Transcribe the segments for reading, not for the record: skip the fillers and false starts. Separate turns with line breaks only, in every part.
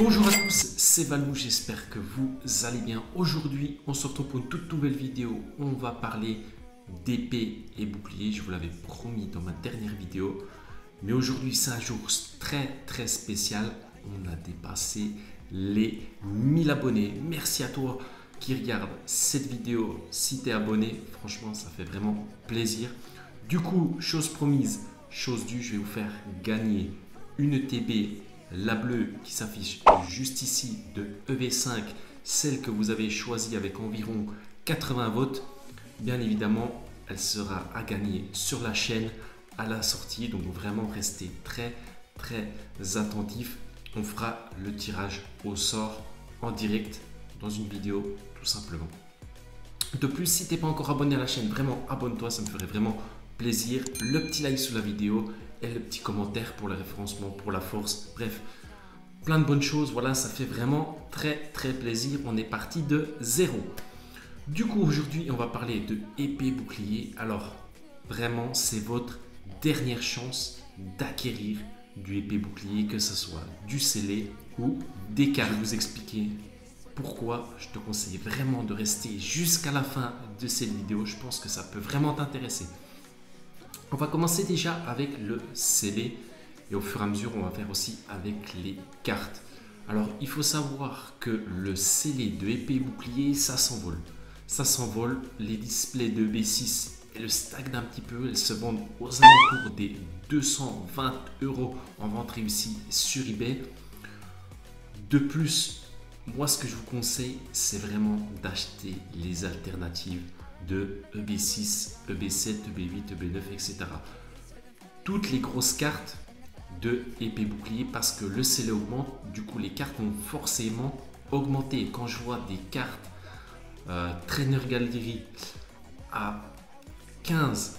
Bonjour à tous, c'est Valou, j'espère que vous allez bien. Aujourd'hui, on se retrouve pour une toute nouvelle vidéo. On va parler d'épée et bouclier, je vous l'avais promis dans ma dernière vidéo. Mais aujourd'hui, c'est un jour très spécial. On a dépassé les 1000 abonnés. Merci à toi qui regarde cette vidéo. Si tu es abonné, franchement, ça fait vraiment plaisir. Du coup, chose promise, chose due, je vais vous faire gagner une TB, la bleue qui s'affiche juste ici de EV5, celle que vous avez choisie avec environ 80 votes. Bien évidemment, elle sera à gagner sur la chaîne à la sortie. Donc vraiment, restez très attentifs. On fera le tirage au sort en direct dans une vidéo tout simplement. De plus, si tu n'es pas encore abonné à la chaîne, vraiment abonne-toi, ça me ferait vraiment plaisir. Le petit like sous la vidéo et le petit commentaire pour le référencement, pour la force. Bref, plein de bonnes choses. Voilà, ça fait vraiment très plaisir. On est parti de zéro. Du coup, aujourd'hui, on va parler de épée bouclier. Alors, vraiment, c'est votre dernière chance d'acquérir du épée bouclier, que ce soit du scellé ou des cartes. Je vais vous expliquer pourquoi je te conseille vraiment de rester jusqu'à la fin de cette vidéo. Je pense que ça peut vraiment t'intéresser. On va commencer déjà avec le scellé et au fur et à mesure on va faire aussi avec les cartes. Alors il faut savoir que le scellé de épée bouclier, ça s'envole. Ça s'envole, les displays de B6 elles stagnent un petit peu, elles se vendent aux alentours des 220 € en vente réussie sur eBay. De plus, moi ce que je vous conseille, c'est vraiment d'acheter les alternatives de EB6, EB7, EB8, EB9, etc. Toutes les grosses cartes de épée bouclier parce que le scellé augmente, du coup les cartes vont forcément augmenter. Quand je vois des cartes Trainer Gallery à 15,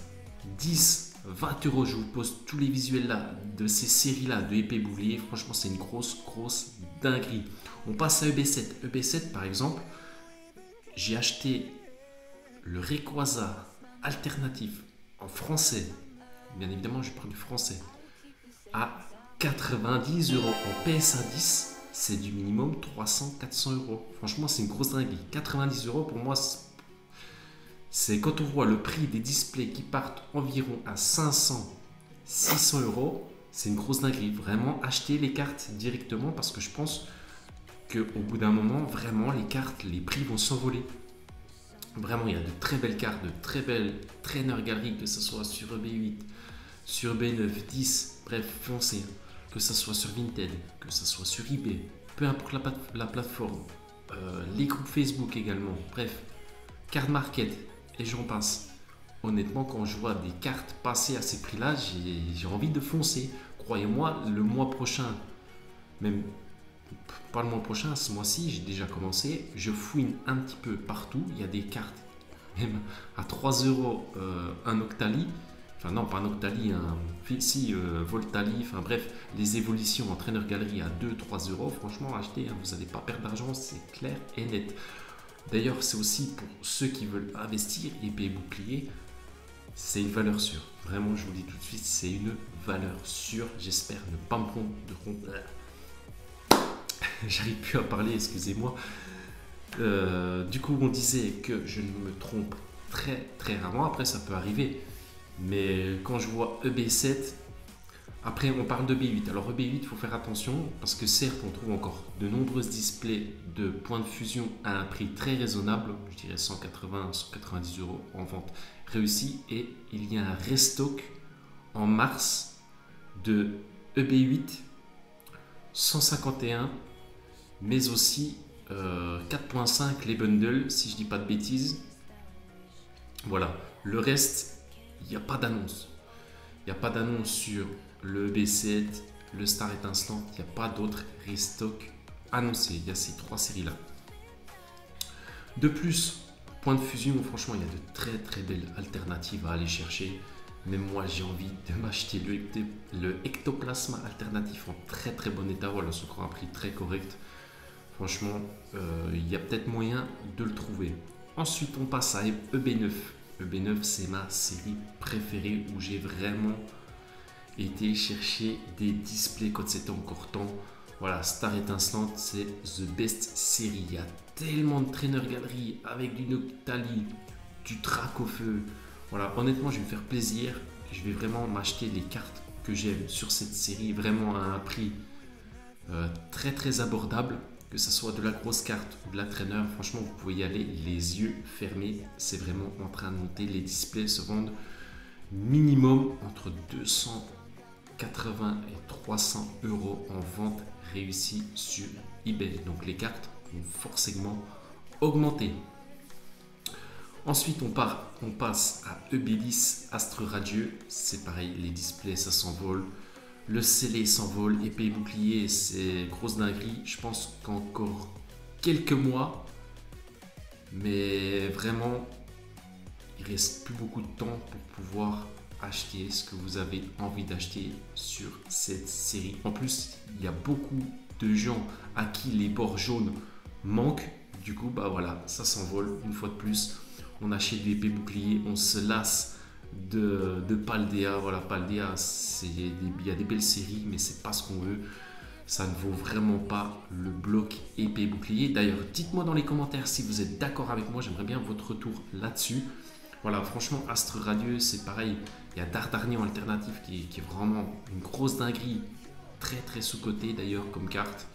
10, 20 €, je vous poste tous les visuels là de ces séries là de épée bouclier, franchement c'est une grosse dinguerie. On passe à EB7. EB7 par exemple, j'ai acheté le Rayquaza alternatif en français, bien évidemment je parle du français, à 90 € en PSA 10, c'est du minimum 300-400 €. Franchement, c'est une grosse dinguerie. 90 € pour moi, c'est quand on voit le prix des displays qui partent environ à 500-600 €, c'est une grosse dinguerie. Vraiment, achetez les cartes directement parce que je pense qu'au bout d'un moment, vraiment, les cartes, les prix vont s'envoler. Vraiment, il y a de très belles cartes, de très belles Trainer Gallery, que ce soit sur EB8, sur EB9, 10, bref, foncez. Que ce soit sur Vinted, que ce soit sur eBay, peu importe la plateforme, les groupes Facebook également, bref, Card Market et j'en passe. Honnêtement, quand je vois des cartes passer à ces prix-là, j'ai envie de foncer. Croyez-moi, le mois prochain, même pas le mois prochain, ce mois-ci, j'ai déjà commencé. Je fouine un petit peu partout. Il y a des cartes même à 3 € un Octali. Enfin non, pas un Octali, un Voltali. Enfin bref, les évolutions en Trainer Gallery à 2-3 €. Franchement, achetez, hein, vous n'allez pas perdre d'argent, c'est clair et net. D'ailleurs, c'est aussi pour ceux qui veulent investir, épée bouclier, c'est une valeur sûre. Vraiment, je vous le dis tout de suite, c'est une valeur sûre. J'espère ne pas me prendre de compte. J'arrive plus à parler, excusez-moi. Du coup, on disait que je ne me trompe très rarement. Après, ça peut arriver. Mais quand je vois EB7, après on parle de B8. Alors EB8, il faut faire attention parce que certes, on trouve encore de nombreux displays de points de fusion à un prix très raisonnable. Je dirais 180-190 € en vente réussie. Et il y a un restock en mars de EB8 151, mais aussi 4.5 les bundles, si je dis pas de bêtises. Voilà, le reste, il n'y a pas d'annonce. Il n'y a pas d'annonce sur le B7, le Star étincelant. Il n'y a pas d'autres restock annoncés. Il y a ces trois séries-là. De plus, point de fusion, franchement, il y a de très belles alternatives à aller chercher. Même moi, j'ai envie de m'acheter le Ectoplasma alternatif en très bon état. Voilà, ce sera un prix très correct. Franchement, il y a peut-être moyen de le trouver. Ensuite, on passe à EB9. EB9, c'est ma série préférée où j'ai vraiment été chercher des displays quand c'était encore temps. Voilà, Star Étincelante, c'est the best série. Il y a tellement de traîneurs galeries avec du Noctali, du Drac au feu. Voilà, honnêtement, je vais me faire plaisir. Je vais vraiment m'acheter les cartes que j'aime sur cette série, vraiment à un prix très très abordable. Que ce soit de la grosse carte ou de la traîneur, franchement, vous pouvez y aller les yeux fermés. C'est vraiment en train de monter. Les displays se vendent minimum entre 280 et 300 euros en vente réussie sur eBay. Donc les cartes vont forcément augmenter. Ensuite, on passe à EB10 Astre Radieux. C'est pareil, les displays, ça s'envole. Le scellé s'envole. Épée et bouclier, c'est grosse dinguerie. Je pense qu'encore quelques mois. Mais vraiment, il reste plus beaucoup de temps pour pouvoir acheter ce que vous avez envie d'acheter sur cette série. En plus, il y a beaucoup de gens à qui les bords jaunes manquent. Du coup, bah voilà, ça s'envole une fois de plus. On achète des épées boucliers, on se lasse de Paldea. Voilà, Paldea, il y a des belles séries, mais c'est pas ce qu'on veut. Ça ne vaut vraiment pas le bloc épée bouclier. D'ailleurs, dites-moi dans les commentaires si vous êtes d'accord avec moi. J'aimerais bien votre retour là-dessus. Voilà, franchement, Astre Radieux, c'est pareil. Il y a Dardarnian alternatif qui est vraiment une grosse dinguerie. Très très sous-côté d'ailleurs comme carte.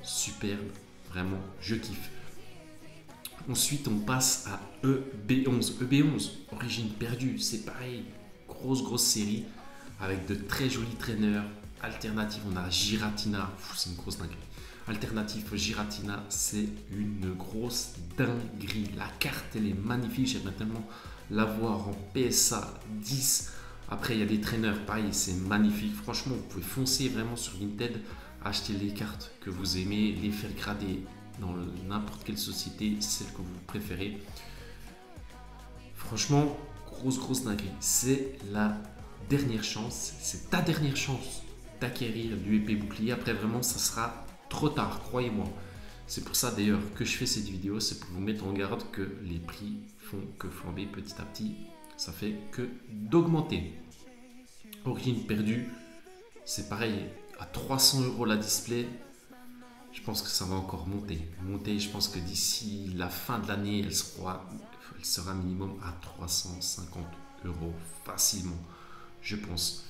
Superbe, vraiment, je kiffe. Ensuite, on passe à EB11. EB11, origine perdue, c'est pareil. Grosse série avec de très jolis traîneurs. Alternative, on a Giratina. C'est une grosse dinguerie. Alternative Giratina, c'est une grosse dinguerie. La carte, elle est magnifique. J'aimerais tellement l'avoir en PSA 10. Après, il y a des traîneurs, pareil, c'est magnifique. Franchement, vous pouvez foncer vraiment sur Vinted, acheter les cartes que vous aimez, les faire grader dans n'importe quelle société, celle que vous préférez. Franchement, grosse dinguerie. C'est la dernière chance, c'est ta dernière chance d'acquérir du épée bouclier. Après, vraiment, ça sera trop tard, croyez-moi. C'est pour ça d'ailleurs que je fais cette vidéo, c'est pour vous mettre en garde que les prix font que flamber petit à petit. Ça fait que d'augmenter. Origine perdue, c'est pareil, à 300 euros la display. Je pense que ça va encore monter. Je pense que d'ici la fin de l'année, elle sera minimum à 350 euros facilement, je pense.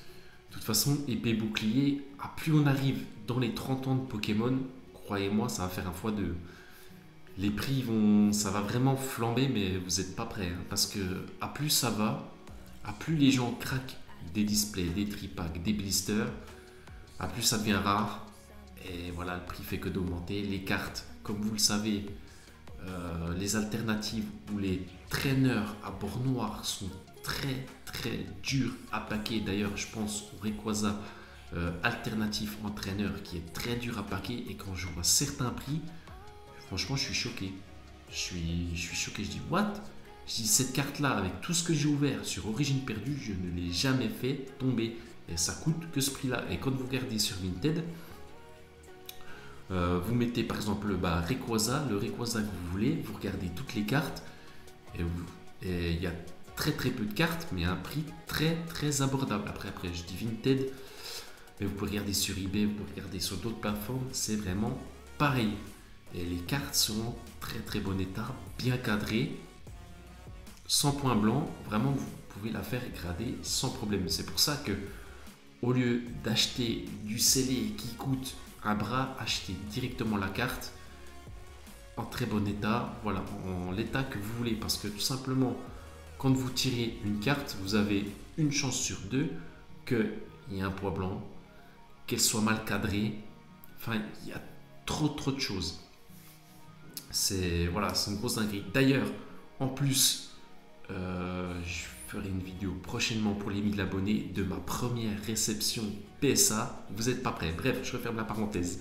De toute façon, épée bouclier, à plus on arrive dans les 30 ans de Pokémon, croyez-moi, ça va faire un x2. Les prix ça va vraiment flamber, mais vous n'êtes pas prêts. Parce que à plus ça va, à plus les gens craquent des displays, des tripacks, des blisters, à plus ça devient rare. Et voilà, le prix fait que d'augmenter. Les cartes, comme vous le savez, les alternatives ou les traîneurs à bord noir sont très durs à paquer. D'ailleurs, je pense au Rayquaza alternatif entraîneur qui est très dur à paquer. Et quand je vois certains prix, franchement, je suis choqué. Je suis choqué. Je dis, what? Je dis, cette carte-là, avec tout ce que j'ai ouvert sur Origine perdue, je ne l'ai jamais fait tomber. Et ça coûte que ce prix-là. Et quand vous regardez sur Vinted, vous mettez par exemple le Rayquaza, le Rayquaza que vous voulez, vous regardez toutes les cartes et il y a très peu de cartes, mais à un prix très abordable. Après, je dis Vinted, mais vous pouvez regarder sur eBay, vous pouvez regarder sur d'autres plateformes, c'est vraiment pareil. Et les cartes sont en très bon état, bien cadrées, sans point blanc. Vraiment, vous pouvez la faire grader sans problème. C'est pour ça que au lieu d'acheter du scellé qui coûte un bras, achetez directement la carte en très bon état, voilà, en l'état que vous voulez, parce que tout simplement, quand vous tirez une carte, vous avez une chance sur deux qu'il y ait un point blanc, qu'elle soit mal cadrée. Enfin, il y a trop de choses. C'est une grosse dinguerie. D'ailleurs, en plus, je ferai une vidéo prochainement pour les 1000 abonnés de ma première réception PSA. Vous n'êtes pas prêts. Bref, je referme la parenthèse.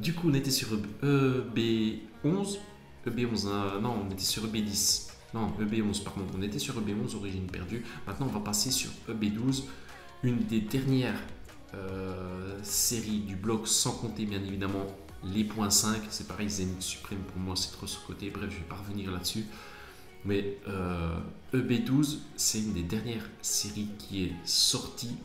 Du coup, on était sur EB11. Non, on était sur EB10. Non, EB11, pardon. On était sur EB11, origine perdue. Maintenant, on va passer sur EB12. Une des dernières séries du bloc, sans compter bien évidemment les points 5. C'est pareil, Zenith Suprême, pour moi, c'est trop sous-côté. Bref, je vais pas revenir là-dessus. Mais EB12, c'est une des dernières séries qui est sortie.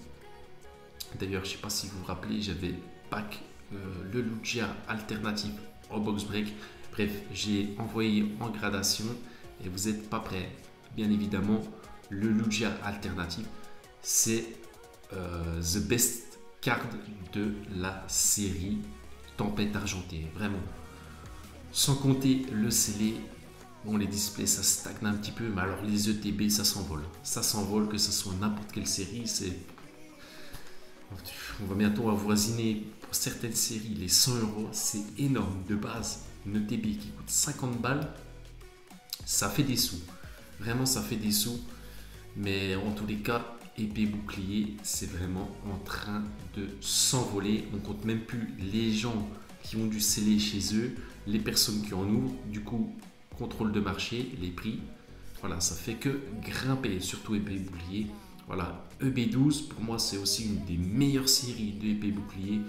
D'ailleurs, je ne sais pas si vous vous rappelez, j'avais pack le Lugia alternatif au box break. Bref, j'ai envoyé en gradation et vous n'êtes pas prêts. Bien évidemment, le Lugia alternatif, c'est the best card de la série Tempête Argentée, vraiment. Sans compter le scellé, bon, les displays ça stagne un petit peu, mais alors les ETB ça s'envole. Ça s'envole, que ce soit n'importe quelle série. On va bientôt avoisiner pour certaines séries les 100 €. C'est énorme de base. Une ETB qui coûte 50 balles, ça fait des sous. Vraiment, ça fait des sous. Mais en tous les cas, épée bouclier, c'est vraiment en train de s'envoler. On compte même plus les gens qui ont du scellé chez eux, les personnes qui en ouvrent. Du coup, contrôle de marché, les prix. Voilà, ça fait que grimper, surtout épée bouclier. Voilà, EB12, pour moi, c'est aussi une des meilleures séries de épée bouclier.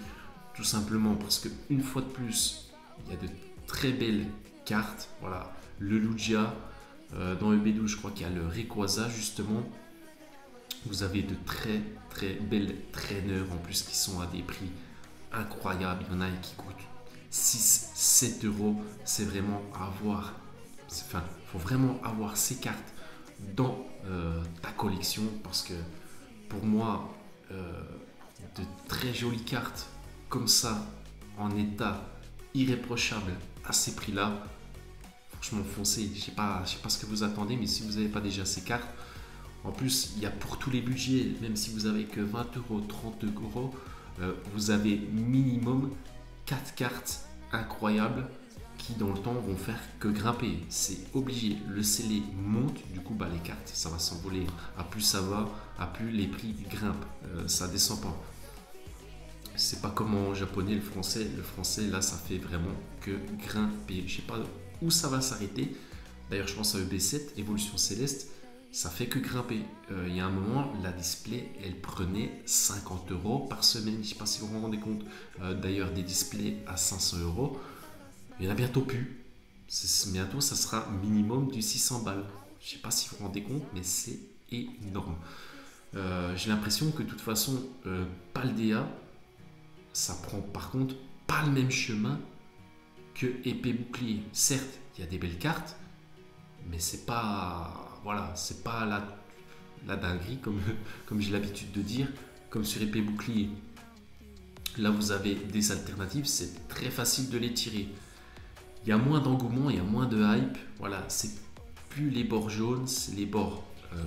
Tout simplement parce que, une fois de plus, il y a de très belles cartes. Voilà, le Lugia. Dans EB12, je crois qu'il y a le Rayquaza justement. Vous avez de très très belles traîneurs en plus qui sont à des prix incroyables. Il y en a qui coûtent 6-7 €. C'est vraiment à avoir. Enfin, il faut vraiment avoir ces cartes dans ta collection parce que pour moi, de très jolies cartes comme ça en état irréprochable à ces prix-là. Franchement, foncez. Je sais pas ce que vous attendez, mais si vous n'avez pas déjà ces cartes, en plus, il y a pour tous les budgets, même si vous avez que 20 €, 30 €, vous avez minimum 4 cartes incroyables qui, dans le temps, vont faire que grimper. C'est obligé. Le scellé monte, du coup, les cartes, ça va s'envoler. À plus ça va, à plus les prix grimpent. Ça descend pas. C'est pas comme en japonais, le français. Le français, là, ça fait vraiment que grimper. Je sais pas où ça va s'arrêter. D'ailleurs, je pense à EB7, Évolution Céleste, ça fait que grimper. Il y a un moment, la display, elle prenait 50 € par semaine. Je ne sais pas si vous vous rendez compte. D'ailleurs, des displays à 500 €, il n'y en a bientôt plus. Bientôt, ça sera minimum du 600 balles. Je ne sais pas si vous vous rendez compte, mais c'est énorme. J'ai l'impression que de toute façon, Paldea, ça prend par contre pas le même chemin que épée bouclier. Certes, il y a des belles cartes, mais c'est pas, voilà, c'est pas la dinguerie comme j'ai l'habitude de dire, comme sur épée bouclier. Là, vous avez des alternatives, c'est très facile de les tirer. Il y a moins d'engouement, il y a moins de hype. Voilà, c'est plus les bords jaunes, c'est les bords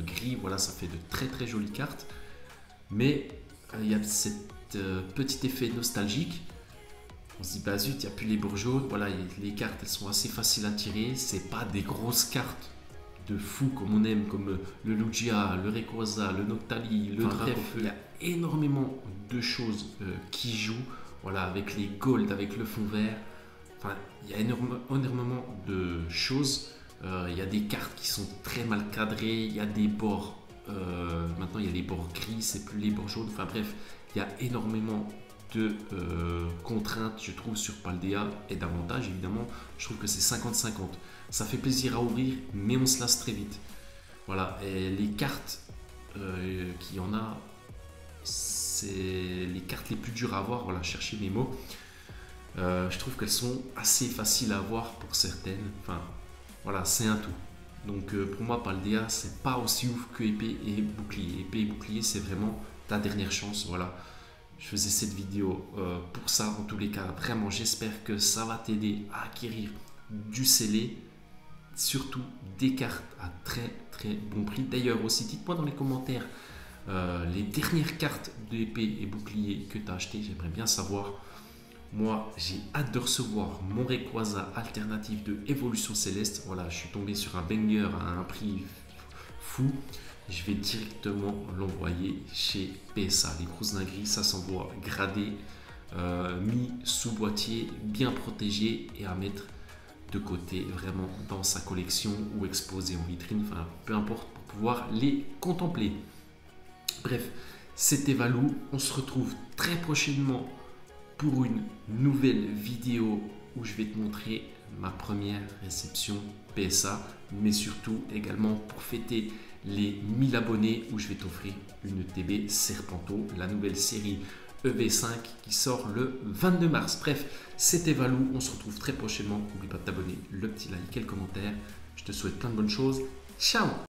gris. Voilà, ça fait de très très jolies cartes. Mais il y a cet petit effet nostalgique. On se dit, bah zut, il n'y a plus les bords jaunes. Voilà, les cartes, elles sont assez faciles à tirer. C'est pas des grosses cartes de fou comme on aime, comme le Lugia, le Rayquaza, le Noctali, le Dracofeu. Il y a énormément de choses qui jouent. Voilà, avec les gold, avec le fond vert. Enfin, il y a énormément de choses. Il y a des cartes qui sont très mal cadrées. Il y a des bords. Maintenant, il y a les bords gris, c'est plus les bords jaunes. Enfin bref, il y a énormément de contraintes, je trouve, sur Paldea, et d'avantages évidemment. Je trouve que c'est 50-50. Ça fait plaisir à ouvrir, mais on se lasse très vite. Voilà, et les cartes qu'il y en a, c'est les cartes les plus dures à avoir. Voilà, chercher mes mots. Je trouve qu'elles sont assez faciles à avoir pour certaines. Enfin, voilà, c'est un tout. Donc pour moi, Paldea, c'est pas aussi ouf que épée et bouclier. Épée et bouclier, c'est vraiment ta dernière chance. Voilà. Je faisais cette vidéo pour ça. En tous les cas, vraiment, j'espère que ça va t'aider à acquérir du scellé, surtout des cartes à très très bon prix. D'ailleurs aussi, dites-moi dans les commentaires les dernières cartes d'épée et bouclier que tu as achetées. J'aimerais bien savoir. Moi, j'ai hâte de recevoir mon Rayquaza alternatif de Évolution Céleste. Voilà, je suis tombé sur un banger à un prix fou. Je vais directement l'envoyer chez PSA. Les grosses dingueries, ça s'envoie gradé, mis sous boîtier, bien protégé et à mettre de côté vraiment dans sa collection ou exposé en vitrine. Enfin, peu importe, pour pouvoir les contempler. Bref, c'était Valou. On se retrouve très prochainement pour une nouvelle vidéo où je vais te montrer ma première réception PSA, mais surtout également pour fêter les 1000 abonnés où je vais t'offrir une TB Serpento, la nouvelle série EV5 qui sort le 22 mars. Bref, c'était Valou. On se retrouve très prochainement. N'oublie pas de t'abonner, le petit like et le commentaire. Je te souhaite plein de bonnes choses. Ciao!